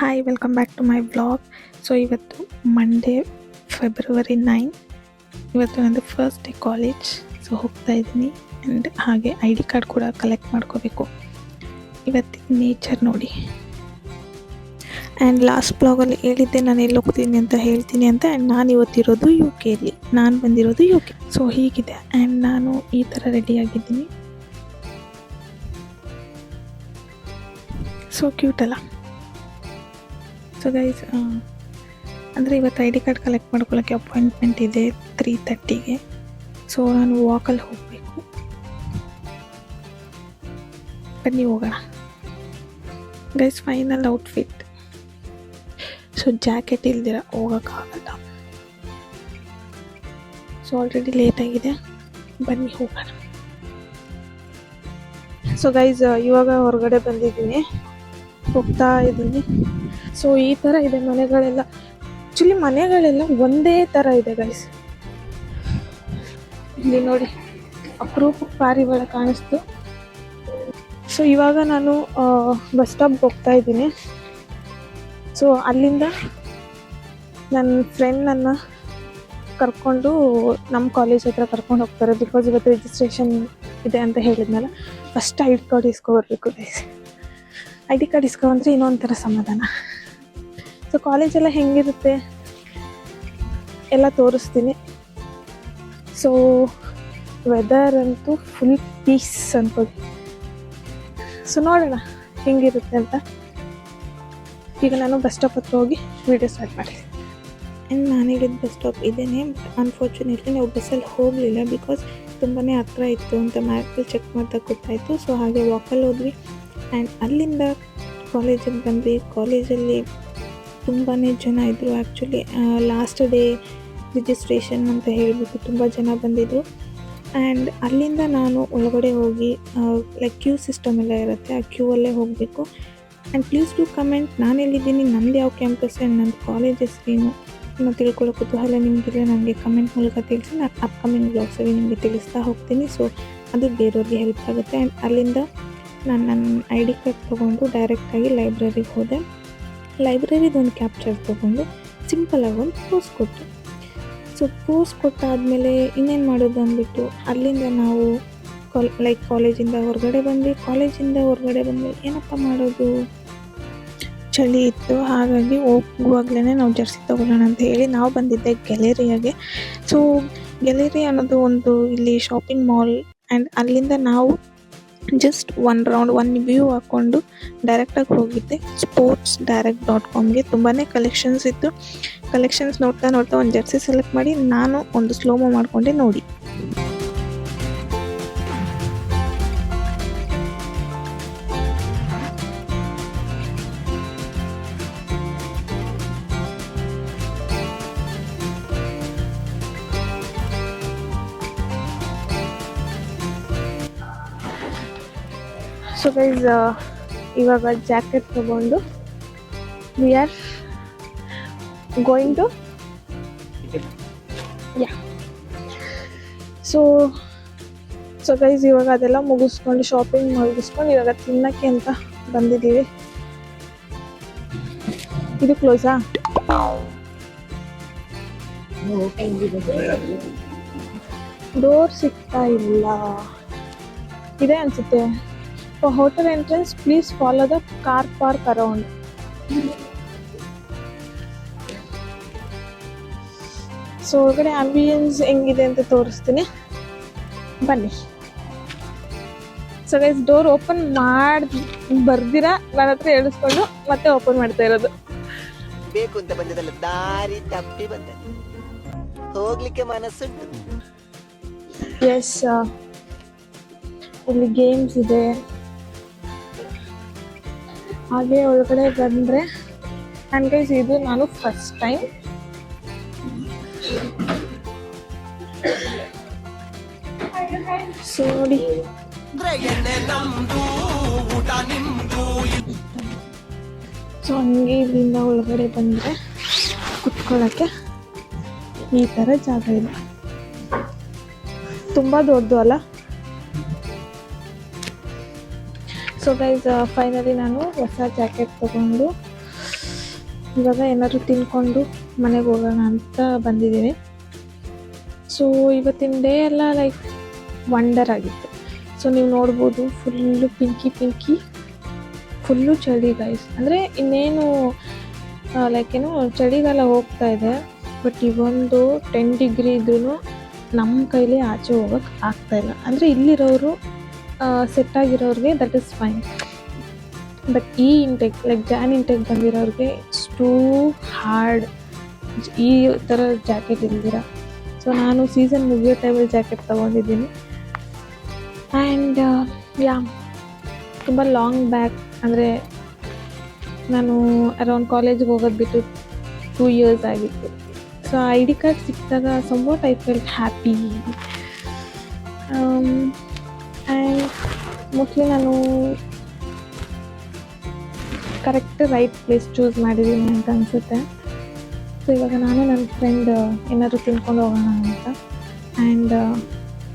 Hi welcome back to my vlog. So ಇವತ್ತು Monday February 9. ಇವತ್ತು ನಂದು ಫಸ್ಟ್ ಡೇ ಕಾಲೇಜ್. ಸೊ ಹೋಗ್ತಾ ಇದ್ದೀನಿ ಆ್ಯಂಡ್ ಹಾಗೆ ಐ ಡಿ ಕಾರ್ಡ್ ಕೂಡ ಕಲೆಕ್ಟ್ ಮಾಡ್ಕೋಬೇಕು. ಇವತ್ತಿನ ನೇಚರ್ ನೋಡಿ. ಆ್ಯಂಡ್ ಲಾಸ್ಟ್ ಬ್ಲಾಗಲ್ಲಿ ಹೇಳಿದ್ದೆ ನಾನು ಎಲ್ಲಿ ಹೋಗ್ತೀನಿ ಅಂತ ಹೇಳ್ತೀನಿ ಅಂತ. ಆ್ಯಂಡ್ ನಾನು ಇವತ್ತಿರೋದು ಯು ಕೆಯಲ್ಲಿ, ನಾನು ಬಂದಿರೋದು ಯು ಕೆ. ಸೊ ಹೀಗಿದೆ. ಆ್ಯಂಡ್ ನಾನು ಈ ಥರ ರೆಡಿಯಾಗಿದ್ದೀನಿ. ಸೊ ಕ್ಯೂಟ್ ಅಲ್ಲ? ಸೊ ಗೈಸ್, ಅಂದರೆ ಇವತ್ತು ಐ ಡಿ ಕಾರ್ಡ್ ಕಲೆಕ್ಟ್ ಮಾಡ್ಕೊಳ್ಳೋಕ್ಕೆ ಅಪಾಯಿಂಟ್ಮೆಂಟ್ ಇದೆ 3:30ಗೆ. ಸೊ ನಾನು ವಾಕಲ್ಲಿ ಹೋಗಬೇಕು. ಬನ್ನಿ ಹೋಗೋಣ. Guys, final outfit. So jacket ಇಲ್ದಿರ ಹೋಗೋಕ್ಕಾಗಲ್ಲ. ಸೊ ಆಲ್ರೆಡಿ ಲೇಟಾಗಿದೆ, ಬನ್ನಿ ಹೋಗೋಣ. ಸೊ ಗೈಸ್, ಇವಾಗ ಹೊರಗಡೆ ಬಂದಿದ್ದೀನಿ, ಹೋಗ್ತಾ ಇದ್ದೀನಿ. ಸೊ ಈ ಥರ ಇದೆ ಮನೆಗಳೆಲ್ಲ. ಆ್ಯಕ್ಚುಲಿ ಮನೆಗಳೆಲ್ಲ ಒಂದೇ ಥರ ಇದೆ ಗೈಸ್. ಇಲ್ಲಿ ನೋಡಿ, ಅಪರೂಪಕ್ಕೆ ಪಾರಿವಾಳ ಕಾಣಿಸ್ತು. ಸೊ ಇವಾಗ ನಾನು ಬಸ್ ಸ್ಟಾಪ್ಗೆ ಹೋಗ್ತಾ ಇದ್ದೀನಿ. ಸೊ ಅಲ್ಲಿಂದ ನನ್ನ ಫ್ರೆಂಡನ್ನು ಕರ್ಕೊಂಡು ನಮ್ಮ ಕಾಲೇಜ್ ಹತ್ರ ಕರ್ಕೊಂಡು ಹೋಗ್ತಾರೆ. ಬಿಕಾಸ್ ಇವತ್ತು ರಿಜಿಸ್ಟ್ರೇಷನ್ ಇದೆ ಅಂತ ಹೇಳಿದ್ನಲ್ಲ. ಫಸ್ಟ್ ಐ ಡಿ ಕಾರ್ಡ್ ಇಸ್ಕೊಬರ್ಬೇಕು ಗೈಸ್. ಐ ಡಿ ಕಾರ್ಡ್ ಇಸ್ಕೊಂಡ್ರೆ ಇನ್ನೊಂಥರ ಸಮಾಧಾನ. ಸೊ ಕಾಲೇಜೆಲ್ಲ ಹೆಂಗಿರುತ್ತೆ ಎಲ್ಲ ತೋರಿಸ್ತೀನಿ. ಸೊ ವೆದರ್ ಅಂತೂ ಫುಲ್ ಪೀಸ್ ಅನ್ಕೊಳ್ಳಿ. ಸೊ ನೋಡೋಣ ಹೆಂಗಿರುತ್ತೆ ಅಂತ. ಈಗ ನಾನು ಬಸ್ ಸ್ಟಾಪ್ ಹತ್ರ ಹೋಗಿ ವಿಡಿಯೋ ಸ್ಟಾರ್ಟ್ ಮಾಡ್ತೀನಿ. ಆ್ಯಂಡ್ ನಾನು ಹೇಳಿದ ಬಸ್ ಸ್ಟಾಪ್ ಇದೇನೆ. ಬಟ್ ಅನ್ಫಾರ್ಚುನೇಟ್ಲಿ ನಾವು ಬಸ್ಸಲ್ಲಿ ಹೋಗಲಿಲ್ಲ, ಬಿಕಾಸ್ ತುಂಬಾ ಹತ್ರ ಇತ್ತು ಅಂತ ಮ್ಯಾಪಲ್ಲಿ ಚೆಕ್ ಮಾಡ್ತಾ ಗೊತ್ತಾಯಿತು. ಸೊ ಹಾಗೆ ವಾಕಲ್ಲಿ ಹೋದ್ವಿ. ಆ್ಯಂಡ್ ಅಲ್ಲಿಂದ ಕಾಲೇಜಿಗೆ ಬಂದ್ವಿ. ಕಾಲೇಜಲ್ಲಿ ತುಂಬಾ ಜನ ಇದ್ದರು. ಆ್ಯಕ್ಚುಲಿ ಲಾಸ್ಟ್ ಡೇ ರಿಜಿಸ್ಟ್ರೇಷನ್ ಅಂತ ಹೇಳಿಬಿಟ್ಟು ತುಂಬ ಜನ ಬಂದಿದ್ದರು. ಆ್ಯಂಡ್ ಅಲ್ಲಿಂದ ನಾನು ಒಳಗಡೆ ಹೋಗಿ ಲೈಕ್ ಕ್ಯೂ ಸಿಸ್ಟಮ್ ಎಲ್ಲ ಇರುತ್ತೆ, ಆ ಕ್ಯೂ ಅಲ್ಲೇ ಹೋಗಬೇಕು. ಆ್ಯಂಡ್ ಪ್ಲೀಸ್ ಟು ಕಮೆಂಟ್ ನಾನು ಎಲ್ಲಿದ್ದೀನಿ, ನಂದು ಯಾವ ಕ್ಯಾಂಪಸ್, ಆ್ಯಂಡ್ ನನ್ನ ಕಾಲೇಜ್ ಹೆಸರೇನು ನಾನು ತಿಳ್ಕೊಳ್ಳೋ ಕುತೂಹಲ ನಿಮಗಿದ್ರೆ ನನಗೆ ಕಮೆಂಟ್ ಮೂಲಕ ತಿಳಿಸಿ. ನಾನು ಅಪ್ಕಮಿಂಗ್ ಬ್ಲಾಗ್ಸಲ್ಲಿ ನಿಮಗೆ ತಿಳಿಸ್ತಾ ಹೋಗ್ತೀನಿ. ಸೊ ಅದು ಬೇರೆಯವ್ರಿಗೆ ಹೆಲ್ಪ್ ಆಗುತ್ತೆ. ಆ್ಯಂಡ್ ಅಲ್ಲಿಂದ ನಾನು ನನ್ನ ಐ ಡಿ ಕಾರ್ಡ್ ತೊಗೊಂಡು ಡೈರೆಕ್ಟಾಗಿ ಲೈಬ್ರರಿಗೆ ಹೋದೆ. ಲೈಬ್ರರಿದೊಂದು ಕ್ಯಾಪ್ಚರ್ ತೊಗೊಂಡು ಸಿಂಪಲಾಗಿ ಒಂದು ಪೋಸ್ ಕೊಟ್ಟು. ಸೊ ಪೋಸ್ ಕೊಟ್ಟಾದಮೇಲೆ ಇನ್ನೇನು ಮಾಡೋದು ಅಂದ್ಬಿಟ್ಟು ಅಲ್ಲಿಂದ ನಾವು ಕಾಲೇಜಿಂದ ಹೊರಗಡೆ ಬಂದ್ವಿ. ಕಾಲೇಜಿಂದ ಹೊರಗಡೆ ಬಂದ್ಮೇಲೆ ಏನಪ್ಪ ಮಾಡೋದು, ಚಳಿ ಇತ್ತು. ಹಾಗಾಗಿ ಹೋಗುವಾಗಲೇ ನಾವು ಜರ್ಸಿ ತೊಗೊಳ್ಳೋಣ ಅಂತ ಹೇಳಿ ನಾವು ಬಂದಿದ್ದೆ ಗ್ಯಾಲರಿಯಾಗೆ. ಸೊ ಗ್ಯಾಲರಿ ಅನ್ನೋದು ಒಂದು ಇಲ್ಲಿ ಶಾಪಿಂಗ್ ಮಾಲ್. ಆ್ಯಂಡ್ ಅಲ್ಲಿಂದ ನಾವು ಜಸ್ಟ್ ಒನ್ ವ್ಯೂ ಹಾಕ್ಕೊಂಡು ಡೈರೆಕ್ಟಾಗಿ ಹೋಗಿದ್ದೆ sportsdirect.comಗೆ. ತುಂಬಾ ಕಲೆಕ್ಷನ್ಸ್ ಇತ್ತು. ಕಲೆಕ್ಷನ್ಸ್ ನೋಡ್ತಾ ಒಂದು ಜರ್ಸಿ ಸೆಲೆಕ್ಟ್ ಮಾಡಿ ನಾನು ಒಂದು ಸ್ಲೋಮೋ ಮಾಡಿಕೊಂಡೆ ನೋಡಿ. ಸೊ ಗೈಸ್, ಇವಾಗ ಜಾಕೆಟ್ ತಗೊಂಡು we are going to so guys, ಇವಾಗ ಅದೆಲ್ಲ ಮುಗಿಸ್ಕೊಂಡು ಶಾಪಿಂಗ್ ಮುಗಿಸ್ಕೊಂಡು ಇವಾಗ ತಿನ್ನಕ್ಕೆ ಅಂತ ಬಂದಿದ್ದೀವಿ. ಇದು ಕ್ಲೋಸಾ? ಡೋರ್ ಸಿಗ್ತಾ ಇಲ್ಲ ಇದೆ ಅನ್ಸುತ್ತೆ. For hotel entrance, please follow the car park around. So ಹೊರಗಡೆ ಆಂಬಿಯನ್ಸ್ ಹೆಂಗಿದೆ ಅಂತ ತೋರಿಸ್ತೀನಿ, ಬನ್ನಿ. ಸೊ ಗೈಸ್, ಡೋರ್ ಓಪನ್ ಬರ್ದಿರಾ ನನ್ನ ಹತ್ರ ಹೇಳಿಸ್ಕೊಂಡು ಮತ್ತೆ ಓಪನ್ ಮಾಡ್ತಾ ಇರೋದು. ಬೇಕು ಅಂತ ಬಂದದಲ್ಲ, ದಾರಿ ತಪ್ಪಿ ಬಂದ, ಹೋಗ್ಲಿಕ್ಕೆ ಮನಸ್ಸುಂಟು. ಎಸ್, ಇಲ್ಲಿ ಗೇಮ್ಸ್ ಇದೆ. ಹಾಗೆ ಒಳಗಡೆ ಬಂದರೆ ಆ್ಯಂಡ್ ಗೈಸ್, ಇದು ನಾನು ಫಸ್ಟ್ ಟೈಮ್ ಸೊ ನೋಡಿ. ಸೊ ಹಂಗೆ ಇಲ್ಲಿಂದ ಒಳಗಡೆ ಬಂದರೆ ಕುತ್ಕೊಳ್ಳೋಕ್ಕೆ ಈ ಥರ ಜಾಗ ಇದೆ. ತುಂಬ ದೊಡ್ಡದು ಅಲ್ಲ? ಸೊ ಗೈಸ್, ಫೈನಲಿ ನಾನು ಹೊಸ ಜಾಕೆಟ್ ತೊಗೊಂಡು ಇವಾಗ ಏನಾದ್ರು ತಿನ್ಕೊಂಡು ಮನೆಗೆ ಹೋಗೋಣ ಅಂತ ಬಂದಿದ್ದೀನಿ. ಸೊ ಇವತ್ತಿನ ಡೇ ಎಲ್ಲ ಲೈಕ್ ವಂಡರ್ ಆಗಿತ್ತು. ಸೊ ನೀವು ನೋಡ್ಬೋದು ಫುಲ್ಲು ಪಿಂಕಿ ಫುಲ್ಲು ಚಳಿ ಗೈಸ್. ಅಂದರೆ ಇನ್ನೇನು ಲೈಕ್ ಏನು ಚಳಿಗಾಲ ಹೋಗ್ತಾ ಇದೆ, ಬಟ್ ಇವೊಂದು 10 ಡಿಗ್ರಿ ಇದ್ರೂ ನಮ್ಮ ಕೈಲಿ ಆಚೆ ಹೋಗೋಕ್ಕೆ ಆಗ್ತಾಯಿಲ್ಲ. ಅಂದರೆ ಇಲ್ಲಿರೋರು ಸೆಟ್ ಆಗಿರೋರಿಗೆ ದಟ್ ಈಸ್ ಫೈನ್, ಬಟ್ ಈ ಇಂಟೆಕ್ ಲೈಕ್ ಜಾನ್ ಇಂಟೆಕ್ ಬಂದಿರೋರಿಗೆ ಇಟ್ಸ್ ಟೂ ಹಾರ್ಡ್ ಈ ಥರ ಜಾಕೆಟ್ ಇಲ್ದಿರ. ಸೊ ನಾನು ಸೀಸನ್ ಮುಗಿಯೋ ಟೈಮಲ್ಲಿ ಜಾಕೆಟ್ ತೊಗೊಂಡಿದ್ದೀನಿ. ಆ್ಯಂಡ್ ಯಾ ತುಂಬ ಲಾಂಗ್ ಬ್ಯಾಕ್, ಅಂದರೆ ನಾನು ಅರೌಂಡ್ ಕಾಲೇಜಿಗೆ ಹೋಗೋದು ಬಿಟ್ಟು 2 years ಆಗಿತ್ತು. ಸೊ ಐ ಡಿ ಕಾರ್ಡ್ ಸಿಕ್ಕಿದಾಗ somewhat I felt happy. And mostly ನಾನು ಕರೆಕ್ಟ್ ರೈಟ್ ಪ್ಲೇಸ್ ಚೂಸ್ ಮಾಡಿದ್ದೀನಿ ಅಂತ ಅನಿಸುತ್ತೆ. ಸೊ ಇವಾಗ ನಾನು ನನ್ನ ಫ್ರೆಂಡ್ ಏನಾದರೂ ತಿನ್ಕೊಂಡು ಹೋಗೋಣ ಅಂತ. And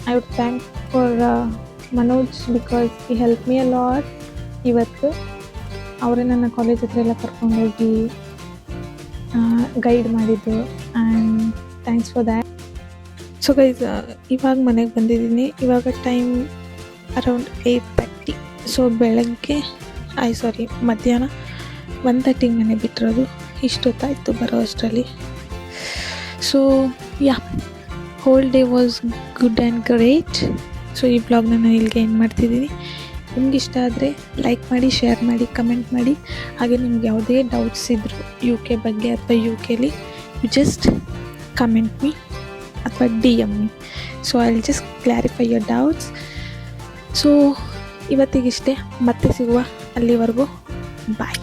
I would thank for Manoj because he help me a lot. ಇವತ್ತು ಅವರೇ ನನ್ನ ಕಾಲೇಜ್ ಹತ್ರ ಎಲ್ಲ ಕರ್ಕೊಂಡೋಗಿ ಗೈಡ್ ಮಾಡಿದ್ದು. And thanks for that. So guys, ಇವಾಗ ಮನೆಗೆ ಬಂದಿದ್ದೀನಿ. ಇವಾಗ ಟೈಮ್ ಅರೌಂಡ್ 8:30. ಸೊ ಬೆಳಗ್ಗೆ ಮಧ್ಯಾಹ್ನ 1:30 ಮನೆ ಬಿಟ್ಟಿರೋದು. ಇಷ್ಟೊತ್ತಾಯಿತು ಬರೋ ಅಷ್ಟರಲ್ಲಿ. So yeah, whole day was good and great. So ಈ ಬ್ಲಾಗ್ನ ನಾನು ಇಲ್ಲಿಗೆ ಎಂಡ್ ಮಾಡ್ತಿದ್ದೀನಿ. ನಿಮ್ಗೆ ಇಷ್ಟ ಆದರೆ ಲೈಕ್ ಮಾಡಿ, ಶೇರ್ ಮಾಡಿ, ಕಮೆಂಟ್ ಮಾಡಿ. ಹಾಗೆ ನಿಮ್ಗೆ ಯಾವುದೇ ಡೌಟ್ಸ್ ಇದ್ದರು UK ಬಗ್ಗೆ ಅಥವಾ UKಲಿ, ಯು ಜಸ್ಟ್ ಕಮೆಂಟ್ ಮೀ ಅಥವಾ DM me. So I will just clarify your doubts. So ಇವತ್ತಿಗಿಷ್ಟೇ, ಮತ್ತೆ ಸಿಗುವ. ಅಲ್ಲಿವರೆಗೂ ಬಾಯ್.